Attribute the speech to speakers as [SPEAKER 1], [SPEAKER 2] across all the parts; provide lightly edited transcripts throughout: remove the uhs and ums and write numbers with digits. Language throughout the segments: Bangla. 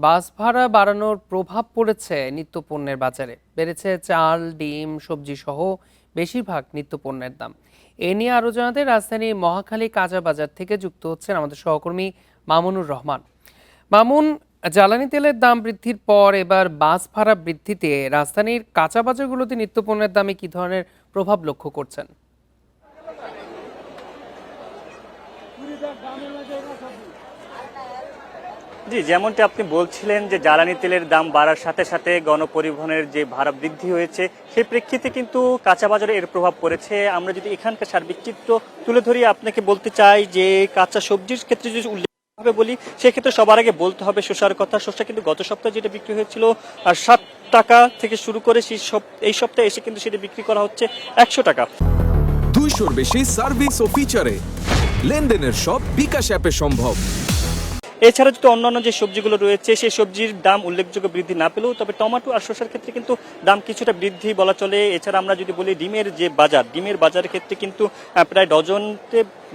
[SPEAKER 1] বাস ভাড়া বাড়ানোর প্রভাব পড়েছে নিত্যপণ্যের বাজারে। বেড়েছে চাল, ডিম, সবজি সহ বেশিরভাগ নিত্যপণ্যের দাম। এ নিয়ে আরো জানাতে রাজধানীর মহাখালী কাঁচা বাজার থেকে যুক্ত হচ্ছেন আমাদের সহকর্মী মামুনুর রহমান। মামুন, জ্বালানি তেলের দাম বৃদ্ধির পর এবার বাস ভাড়া বৃদ্ধিতে রাজধানীর কাঁচা বাজারগুলোতে নিত্যপণ্যের দামে কি ধরনের প্রভাব লক্ষ্য করছেন?
[SPEAKER 2] জি, যেমনটি আপনি বলছিলেন যে জ্বালানি তেলের দাম বাড়ার সাথে সাথে গণপরিবহনের যে ভাড়া বৃদ্ধি হয়েছে সেই প্রেক্ষিতে কিন্তু কাঁচা বাজারে এর প্রভাব পড়েছে। আমরা যদি এখানকার সার্বিক চিত্র তুলে ধরি, আপনাকে বলতে চাই যে কাঁচা সবজির ক্ষেত্রে যদি উল্লেখ হবে বলি, সেক্ষেত্রে সবার আগে বলতে হবে শসার কথা। শসা কিন্তু গত সপ্তাহে যেটা বিক্রি হয়েছিল 7 টাকা থেকে শুরু করে এই সপ্তাহে এসে কিন্তু সেটা বিক্রি করা হচ্ছে 100 টাকা।
[SPEAKER 3] 200-র বেশি সার্ভিস ও ফিচারে লেনদেনের সব বিকাশ অ্যাপে সম্ভব।
[SPEAKER 2] এছাড়া যদি অন্যান্য যে সবজিগুলো রয়েছে সেই সবজির দাম উল্লেখযোগ্য বৃদ্ধি না পেলেও তবে টমেটো আর শসার ক্ষেত্রে কিন্তু দাম কিছুটা বৃদ্ধি বলা চলে। এছাড়া আমরা যদি বলি ডিমের বাজারের ক্ষেত্রে কিন্তু প্রায়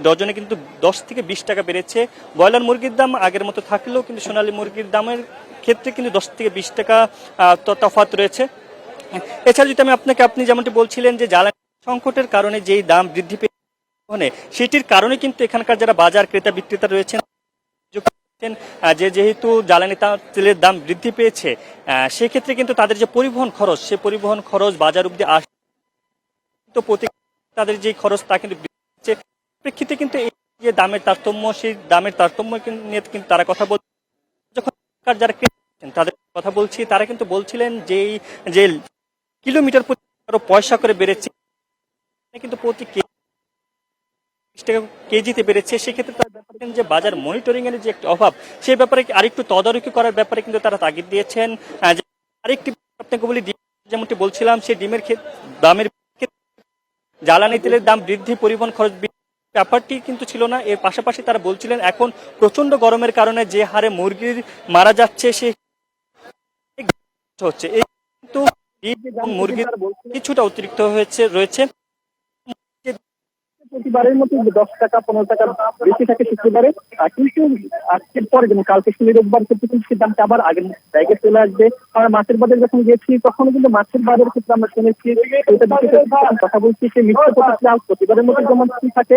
[SPEAKER 2] ডজনে কিন্তু 10 থেকে 20 টাকা বেড়েছে। ব্রয়লার মুরগির দাম আগের মতো থাকলেও কিন্তু সোনালী মুরগির দামের ক্ষেত্রে কিন্তু 10 থেকে 20 টাকা তফাৎ রয়েছে। এছাড়া যদি আপনি যেমনটি বলছিলেন যে জ্বালানি সংকটের কারণে যেই দাম বৃদ্ধি পেয়ে সেটির কারণে কিন্তু এখানকার যারা বাজার ক্রেতা বিক্রেতা রয়েছেন যেহেতু জ্বালানি তেলের দাম বৃদ্ধি পেয়েছে, সেক্ষেত্রে কিন্তু তাদের যে পরিবহন খরচ বাজার অব্দি তাদের যে খরচ তা কিন্তু বৃদ্ধি পেয়েছে। প্রেক্ষিতে কিন্তু এই যে সেই দামের তারতম্য নিয়ে কিন্তু তারা কথা বলছে। যখন যারা ক্রেতা তাদের কথা বলছি, তারা কিন্তু বলছিলেন যে কিলোমিটার প্রতি আরো পয়সা করে বেড়েছে, কিন্তু প্রতি টাকা কেজিতে বেড়েছে। সেক্ষেত্রে তার ব্যাপারে যে বাজার মনিটরিং এর যে একটা অভাব, সেই ব্যাপারে আরেকটু তদারকি করার ব্যাপারে কিন্তু তারা তাগিদ দিয়েছেন। আরেকটি আপনাকে বলি, যেমনটি বলছিলাম, সেই ডিমের দামের জ্বালানি তেলের দাম বৃদ্ধি, পরিবহন খরচ ব্যাপারটি কিন্তু ছিল না। এর পাশাপাশি তারা বলছিলেন এখন প্রচন্ড গরমের কারণে যে হারে মুরগির মারা যাচ্ছে সে হচ্ছে, এই কিন্তু মুরগির কিছুটা অতিরিক্ত রয়েছে।
[SPEAKER 4] প্রতিবারের মতো 10 টাকা 15 টাকা বেশি থাকে শুক্রবারে, কিন্তু আজকের পরে যেমন কালকে শনি রোববার ক্ষেত্রে কিন্তু সেই দামটা আবার আগের জায়গায় চলে আসবে। আমরা মাছের বাজারে যখন গেছি তখন কিন্তু মাছের বাজারের ক্ষেত্রে আমরা শুনেছি কথা বলছি সে মিশ্র প্রতিবারের মতো যেমন থাকে।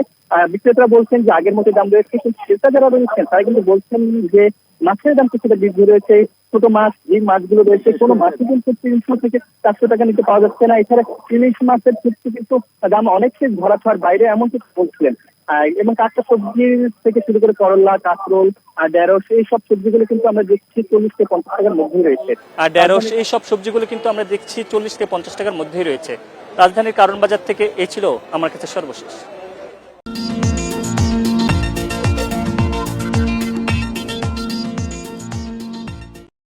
[SPEAKER 4] বিক্রেতারা বলছেন যে আগের মতো দাম রয়েছে, কিন্তু ক্রেতা যারা রয়েছেন তারা কিন্তু বলছেন যে মাছের দাম কিছুটা বৃদ্ধি রয়েছে। ছোট মাছ যে মাছগুলো রয়েছে কোনো মাছই কিন্তু 300 থেকে 400 টাকা নিতে পাওয়া যাচ্ছে না। এছাড়া ইলিশ মাছের ক্ষেত্রে কিন্তু দাম অনেকটাই ধরা ছোঁয়ার বাইরে এমন কিছু বলছিলেন। এবং কাঁচা সবজি থেকে শুরু করে করলা, কাঁকরোল আর ঢেঁড়স এই সব সবজিগুলো কিন্তু আমরা দেখছি 40 থেকে 50 টাকার মধ্যেই রয়েছে।
[SPEAKER 2] আর ঢেঁড়স এই সব সবজিগুলো কিন্তু আমরা দেখছি 40 থেকে 50 টাকার মধ্যেই রয়েছে। রাজধানীর কারণ বাজার থেকে এ ছিল আমার কাছে সর্বশেষ।